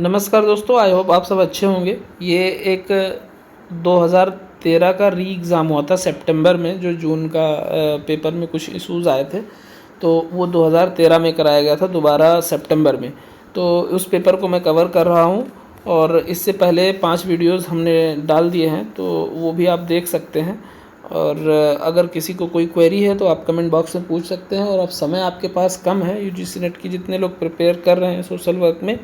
नमस्कार दोस्तों, I hope आप सब अच्छे होंगे। ये एक 2013 का री एग्ज़ाम हुआ था सितंबर में, जो जून का पेपर में कुछ इश्यूज़ आए थे, तो वो 2013 में कराया गया था दोबारा सितंबर में। तो उस पेपर को मैं कवर कर रहा हूँ और इससे पहले 5 वीडियोज़ हमने डाल दिए हैं, तो वो भी आप देख सकते हैं। और अगर किसी को कोई क्वेरी है तो आप कमेंट बॉक्स में पूछ सकते हैं। और अब समय आपके पास कम है, यूजीसी नेट की जितने लोग प्रिपेयर कर रहे हैं सोशल वर्क में,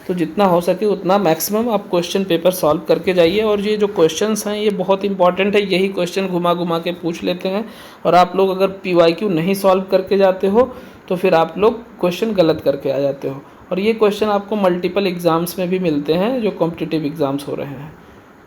तो जितना हो सके उतना मैक्सिमम आप क्वेश्चन पेपर सॉल्व करके जाइए। और ये जो क्वेश्चंस हैं ये बहुत इंपॉर्टेंट है, यही क्वेश्चन घुमा घुमा के पूछ लेते हैं। और आप लोग अगर पीवाईक्यू नहीं सॉल्व करके जाते हो तो फिर आप लोग क्वेश्चन गलत करके आ जाते हो। और ये क्वेश्चन आपको मल्टीपल एग्ज़ाम्स में भी मिलते हैं जो कॉम्पिटिटिव एग्ज़ाम्स हो रहे हैं।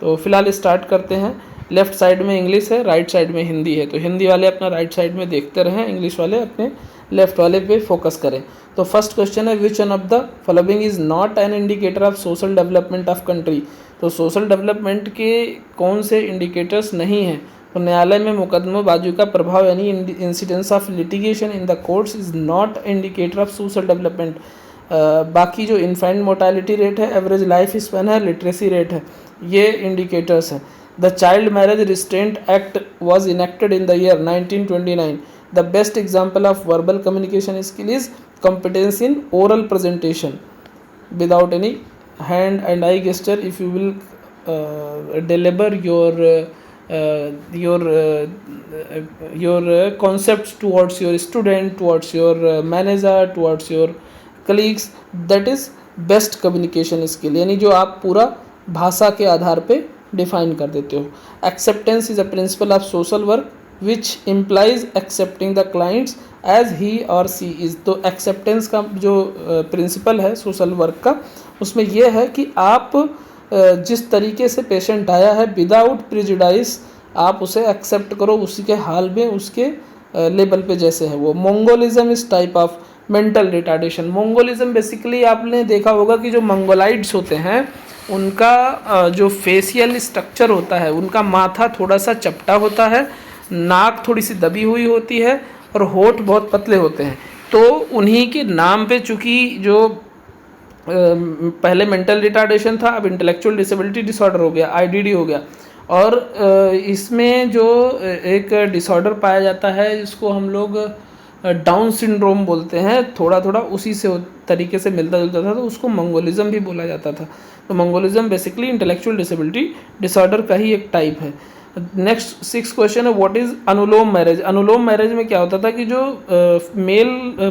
तो फिलहाल स्टार्ट करते हैं। लेफ़्ट साइड में इंग्लिश है, राइट साइड में हिंदी है, तो हिंदी वाले अपना राइट साइड में देखते रहें, इंग्लिश वाले अपने लेफ़्ट वाले पे फोकस करें। तो फर्स्ट क्वेश्चन है, which one of the following is not an indicator of social development of country. तो सोशल डेवलपमेंट के कौन से इंडिकेटर्स नहीं हैं? तो न्यायालय में मुकदमेबाजी का प्रभाव यानी incidence of litigation in the courts is not indicator of social development. बाकी जो इन्फेंट मोर्टेलिटी रेट है, एवरेज लाइफ स्पैन है, लिटरेसी रेट है, ये इंडिकेटर्स हैं। The child marriage restraint act was enacted in the year 1929। The best example of verbal communication skill is competence in oral presentation without any hand and eye gesture. If you will deliver your concepts towards your student, towards your manager, towards your colleagues, that is best communication skill, यानी जो आप पूरा भाषा के आधार पे define कर देते हो। Acceptance is a principle of social work which implies accepting the clients as he or she is। तो एक्सेप्टेंस का जो प्रिंसिपल है सोशल वर्क का, उसमें यह है कि आप जिस तरीके से पेशेंट आया है विदाउट प्रिजुडाइस आप उसे एक्सेप्ट करो, उसी के हाल में, उसके लेवल पे जैसे है वो। मंगोलिज्म इस type of mental retardation. Mongolism basically आपने देखा होगा कि जो मंगोलाइड्स होते हैं उनका जो फेशियल स्ट्रक्चर होता है, उनका माथा थोड़ा सा चपटा होता है, नाक थोड़ी सी दबी हुई होती है और होठ बहुत पतले होते हैं। तो उन्हीं के नाम पे चूँकि जो पहले मेंटल रिटार्डेशन था, अब इंटेलेक्चुअल डिसेबिलिटी डिसऑर्डर हो गया, आईडीडी हो गया। और इसमें जो एक डिसऑर्डर पाया जाता है जिसको हम लोग डाउन सिंड्रोम बोलते हैं, थोड़ा थोड़ा उसी से तरीके से मिलता जुलता था, तो उसको मंगोलिज्म भी बोला जाता था। तो mongolism basically intellectual disability disorder का ही एक टाइप है। नेक्स्ट 6 क्वेश्चन है, what is anulom marriage. Anulom marriage में क्या होता था कि जो मेल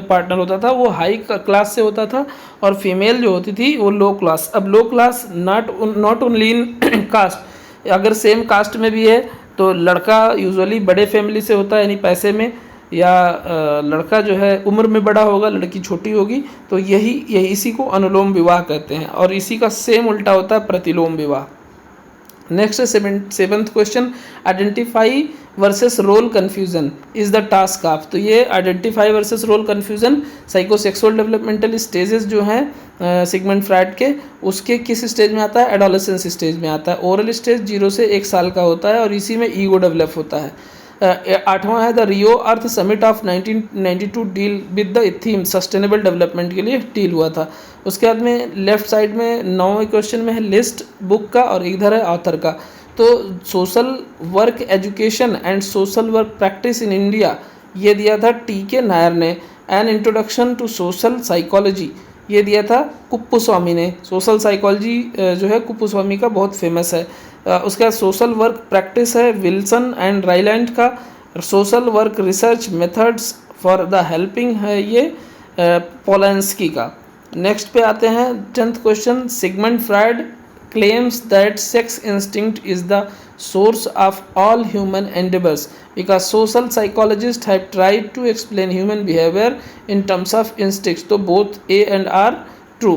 पार्टनर होता था वो हाई क्लास से होता था और फीमेल जो होती थी वो लो क्लास। अब low class not only in caste, अगर सेम कास्ट में भी है तो लड़का यूजुअली बड़े फैमिली से होता है यानी पैसे में, या लड़का जो है उम्र में बड़ा होगा, लड़की छोटी होगी, तो यही इसी को अनुलोम विवाह कहते हैं। और इसी का सेम उल्टा होता है प्रतिलोम विवाह। Next 7th question, identity versus role confusion is the task of. तो ये identity versus role confusion psychosexual developmental stages जो हैं सिगमंड फ्राइड के, उसके किस स्टेज में आता है? एडोलेसेंस स्टेज में आता है। ओरल स्टेज 0 से 1 साल का होता है और इसी में ईगो डेवलप होता है। 8वां है, the Rio earth summit of 1992 deal with the theme sustainable development के लिए डील हुआ था। उसके बाद में लेफ्ट साइड में 9वें क्वेश्चन में है लिस्ट बुक का और इधर है ऑथर का। तो social work education and social work practice in India, ये दिया था टी.के. नायर ने। An introduction to social psychology, ये दिया था कुप्पुस्वामी ने। सोशल साइकोलॉजी जो है कुप्पुस्वामी का बहुत फेमस है। उसका सोशल वर्क प्रैक्टिस है विल्सन एंड राइलैंड का। Social work research methods for the helping है ये पोलांस्की का। नेक्स्ट पे आते हैं 10th question, Sigmund Freud claims that sex instinct is the source of all human endeavors because social psychologists have tried to explain human behavior in terms of instincts। तो both A and R true।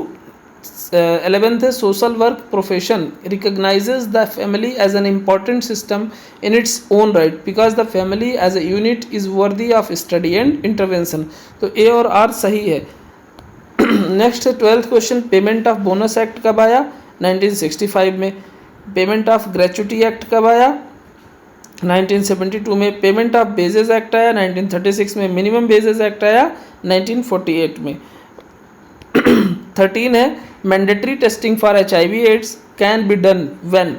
11th है, social work profession recognizes the family as an important system in its own right because the family as a unit is worthy of study and intervention। तो A और R सही है। Next है 12th question, payment of bonus act कब आया? 1965 में। Payment of gratuity act कब आया? 1972 में। पेमेंट ऑफ बेजेस एक्ट आया 1936 में। मिनिमम बेजेस एक्ट आया 1948 में। 13 है, mandatory testing for HIV AIDS can be done when.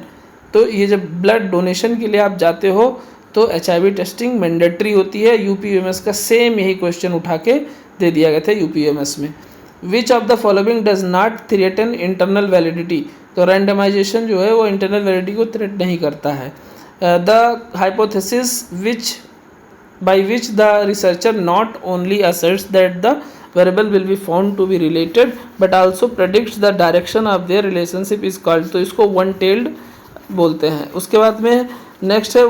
तो ये जब ब्लड डोनेशन के लिए आप जाते हो तो HIV टेस्टिंग मैंडेटरी होती है। UPMS का सेम यही क्वेश्चन उठा के दे दिया गया था UPMS में। Which of the following does not threaten internal validity. तो रैंडमाइजेशन जो है वो इंटरनल वैलिडिटी को थ्रेट नहीं करता है। The hypothesis which by which the researcher not only asserts that the variable will be found to be related but also predicts the direction of their relationship is called। तो इसको one tailed बोलते हैं। उसके बाद में next है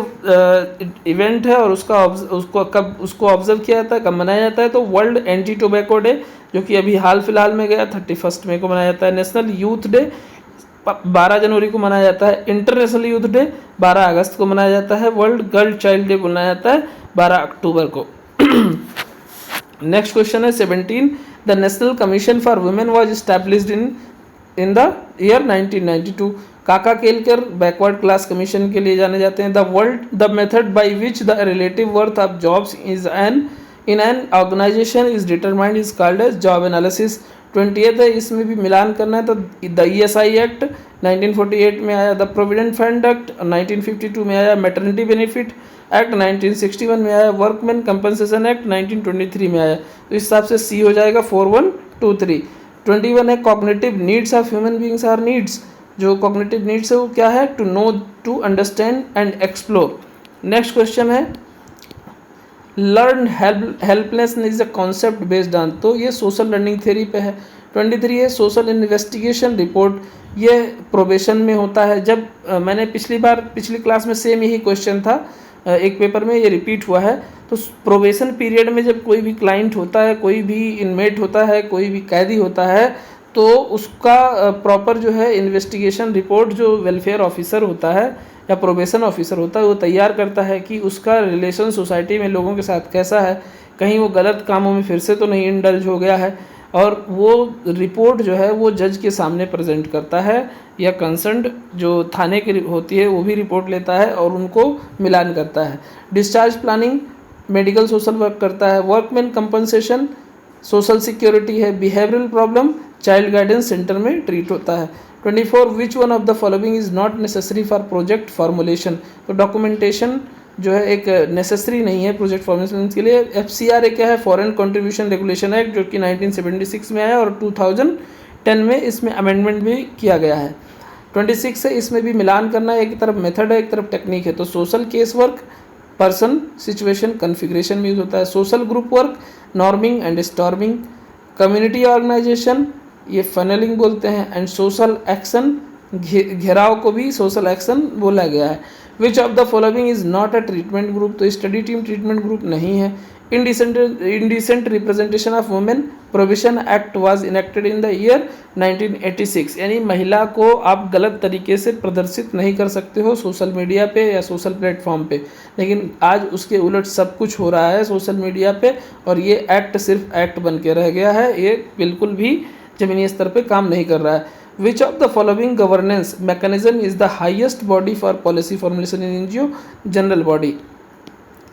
event है और उसको ऑब्जर्व किया जाता है, कब मनाया जाता है। तो वर्ल्ड एंटी टोबैको डे जो कि अभी हाल फिलहाल में गया 31 मई को मनाया जाता है। नेशनल यूथ डे 12 जनवरी को मनाया जाता है। इंटरनेशनल यूथ डे 12 अगस्त को मनाया जाता है। वर्ल्ड गर्ल चाइल्ड डे मनाया जाता है 12 अक्टूबर को। नेक्स्ट क्वेश्चन है 17। The national commission for women was established in the year 1992। काका केलकर बैकवर्ड क्लास कमीशन के लिए जाने जाते हैं। The method by which the relative worth of jobs is in an organization is determined is called as job analysis. 20th है, इसमें भी मिलान करना है। तो द ESI एक्ट 1948 में आया, द प्रोविडेंट फंड एक्ट 1952 में आया, मैटरनिटी बेनिफिट एक्ट 1961 में आया, वर्कमैन कंपनसेशन एक्ट 1923 में आया। तो इस हिसाब से सी हो जाएगा 4123। 21 है cognitive needs of human beings are needs. जो कॉग्निटिव नीड्स है वो क्या है, to know, to understand and explore. Next question है learn helplessness is a concept based on. तो ये सोशल लर्निंग थ्योरी पे है। 23 है सोशल इन्वेस्टिगेशन रिपोर्ट, ये प्रोबेशन में होता है। जब मैंने पिछली क्लास में सेम यही क्वेश्चन था, एक पेपर में ये रिपीट हुआ है। तो प्रोबेशन पीरियड में जब कोई भी क्लाइंट होता है, कोई भी इनमेट होता है, कोई भी कैदी होता है, तो उसका प्रॉपर जो है इन्वेस्टिगेशन रिपोर्ट जो वेलफेयर ऑफिसर होता है या प्रोबेशन ऑफिसर होता है वो तैयार करता है कि उसका रिलेशन सोसाइटी में लोगों के साथ कैसा है, कहीं वो गलत कामों में फिर से तो नहीं इंडल्ज हो गया है। और वो रिपोर्ट जो है वो जज के सामने प्रेजेंट करता है या कंसर्न्ड जो थाने की होती है वो भी रिपोर्ट लेता है और उनको मिलान करता है। Discharge planning medical social work करता है। वर्कमैन कंपनसेशन सोशल सिक्योरिटी है। Behavioural problem child guidance centre में ट्रीट होता है। 24 which one of the following is not necessary for project formulation. तो डॉक्यूमेंटेशन जो है एक नेसेसरी नहीं है प्रोजेक्ट फॉर्मुलेशन के लिए। FCR एक है फॉरेन कंट्रीब्यूशन रेगुलेशन एक्ट जो कि 1976 में आया और 2010 में इसमें अमेंडमेंट भी किया गया है। 26 है, इसमें भी मिलान करना है, एक तरफ मेथड है एक तरफ टेक्निक है। तो social case work person situation configuration में यूज होता है। Social group work norming and storming. Community organization ये फनलिंग बोलते हैं। एंड सोशल एक्शन घेराव को भी सोशल एक्शन बोला गया है। Which of the following is not a treatment group. तो स्टडी टीम ट्रीटमेंट ग्रुप नहीं है। Indecent representation of women provision act was enacted in the year 1986। यानी महिला को आप गलत तरीके से प्रदर्शित नहीं कर सकते हो सोशल मीडिया पे या सोशल प्लेटफॉर्म पे, लेकिन आज उसके उलट सब कुछ हो रहा है सोशल मीडिया पे और ये एक्ट सिर्फ एक्ट बन के रह गया है, ये बिल्कुल भी जमीनी स्तर पे काम नहीं कर रहा है। Which of the following governance mechanism is the highest body for policy formulation in NGO general body.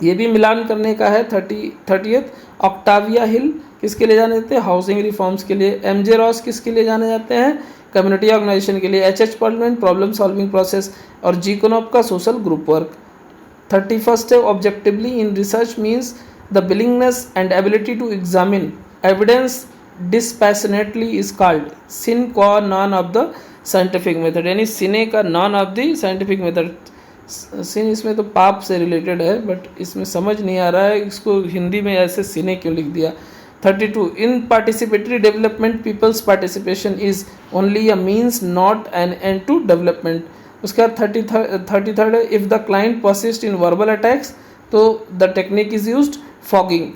ये भी मिलान करने का है। 30th ऑक्टाविया हिल किसके लिए जाने जाते हैं, हाउसिंग रिफॉर्म्स के लिए। MJ रॉस किसके लिए जाने जाते हैं, कम्युनिटी ऑर्गेनाइजेशन के लिए। HH Perlman problem solving process और जी कनॉप का सोशल ग्रुप वर्क। 31st है objectively in research means the willingness and ability to examine evidence dispassionately is called sin qua non of the scientific method। यानी सिने का none of the scientific method. Sin इसमें तो पाप से related है but इसमें समझ नहीं आ रहा है इसको हिंदी में ऐसे सिने क्यों लिख दिया। 32 in participatory development people's participation is only a means not an end to development. उसके बाद 33rd if the client persist in verbal attacks तो the technique is used fogging.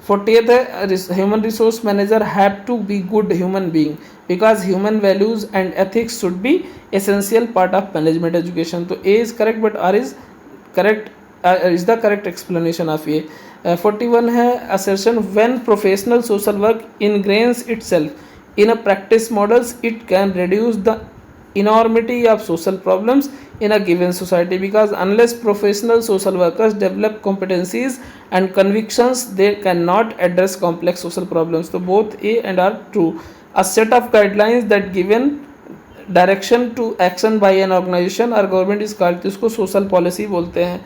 40th है human resource manager have to be good human being because human values and ethics should be essential part of management education. तो A is correct but R is correct is the correct explanation of ए। 41 है assertion when professional social work ingrains itself in a practice models it can reduce the enormity of social problems in a given society because unless professional social workers develop competencies and convictions they cannot address complex social problems। तो both A and R true। A set of guidelines that given direction to action by an organization और government is called, इसको social policy बोलते हैं।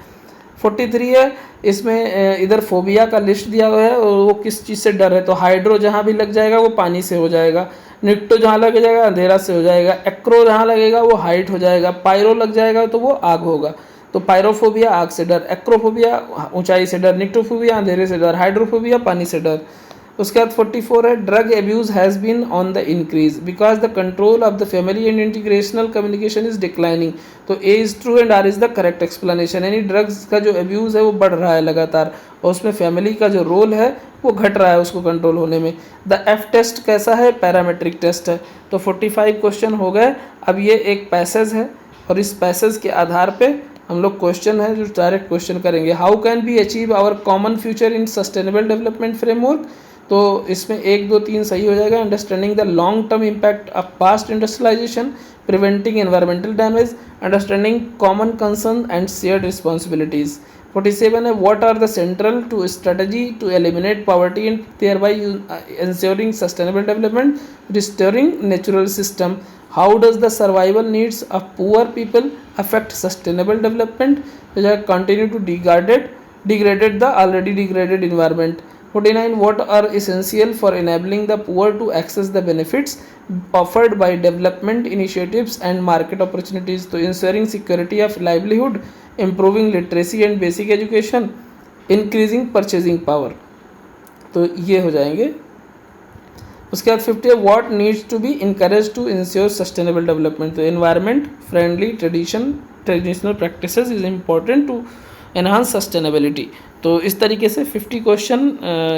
43 है, इसमें इधर phobia का list दिया हुआ है और वो किस चीज़ से डर है, तो हाइड्रो जहाँ भी लग जाएगा वो पानी से हो जाएगा, निक्टो जहाँ लग जाएगा अंधेरा से हो जाएगा, एक्रो जहाँ लगेगा वो हाइट हो जाएगा, पायरो लग जाएगा तो वो आग होगा। तो पायरोफोबिया आग से डर, एक्रोफोबिया ऊंचाई से डर, निक्टोफोबिया अंधेरे से डर, हाइड्रोफोबिया पानी से डर। उसके बाद 44 है, drug abuse has been on the increase because the control of the family and integrational communication is declining. तो A is true and R is the correct explanation, यानी ड्रग्स का जो एब्यूज़ है वो बढ़ रहा है लगातार और उसमें फैमिली का जो रोल है वो घट रहा है उसको कंट्रोल होने में। द एफ टेस्ट कैसा है, पैरामेट्रिक टेस्ट है। तो 45 क्वेश्चन हो गए। अब ये एक पैसेज है और इस पैसेज के आधार पे हम लोग क्वेश्चन है जो डायरेक्ट क्वेश्चन करेंगे। How can be achieve our common future in sustainable development framework, तो इसमें 1, 2, 3 सही हो जाएगा। Understanding the long term impact of past industrialization, preventing environmental damage, understanding common concern and shared responsibilities. 47 है, what are the central to strategy to eliminate poverty and thereby ensuring sustainable development, restoring natural system, how does the survival needs of poor people affect sustainable development, continue to degraded the already degraded environment. 49 what are essential for enabling the poor to access the benefits offered by development initiatives and market opportunities, तो ensuring security of livelihood, improving literacy and basic education, increasing purchasing power, तो ये हो जाएंगे। उसके बाद 50 what needs to be encouraged to ensure sustainable development, तो environment friendly traditional practices is important to enhance sustainability. तो इस तरीके से 50 क्वेश्चन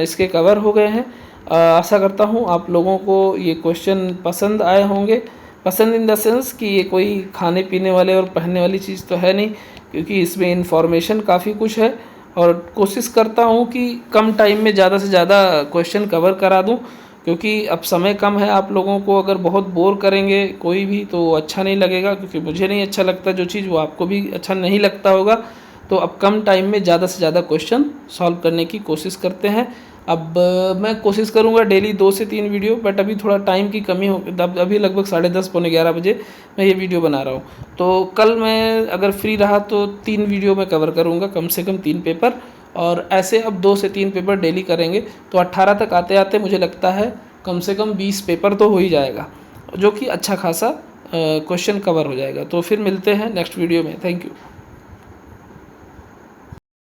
इसके कवर हो गए हैं। आशा करता हूँ आप लोगों को ये क्वेश्चन पसंद आए होंगे। पसंद इन द सेंस कि ये कोई खाने पीने वाले और पहनने वाली चीज़ तो है नहीं, क्योंकि इसमें इन्फॉर्मेशन काफ़ी कुछ है और कोशिश करता हूँ कि कम टाइम में ज़्यादा से ज़्यादा क्वेश्चन कवर करा दूँ, क्योंकि अब समय कम है। आप लोगों को अगर बहुत बोर करेंगे कोई भी तो अच्छा नहीं लगेगा, क्योंकि मुझे नहीं अच्छा लगता जो चीज़, वो आपको भी अच्छा नहीं लगता होगा। तो अब कम टाइम में ज़्यादा से ज़्यादा क्वेश्चन सॉल्व करने की कोशिश करते हैं। अब मैं कोशिश करूँगा डेली 2 से 3 वीडियो, बट अभी थोड़ा टाइम की कमी हो, अभी लगभग 10:30 पौने 11 बजे मैं ये वीडियो बना रहा हूँ। तो कल मैं अगर फ्री रहा तो 3 वीडियो मैं कवर करूँगा, कम से कम 3 पेपर, और ऐसे अब 2 से 3 पेपर डेली करेंगे। तो 18 तक आते आते मुझे लगता है कम से कम 20 पेपर तो हो ही जाएगा, जो कि अच्छा खासा क्वेश्चन कवर हो जाएगा। तो फिर मिलते हैं नेक्स्ट वीडियो में। Thank you.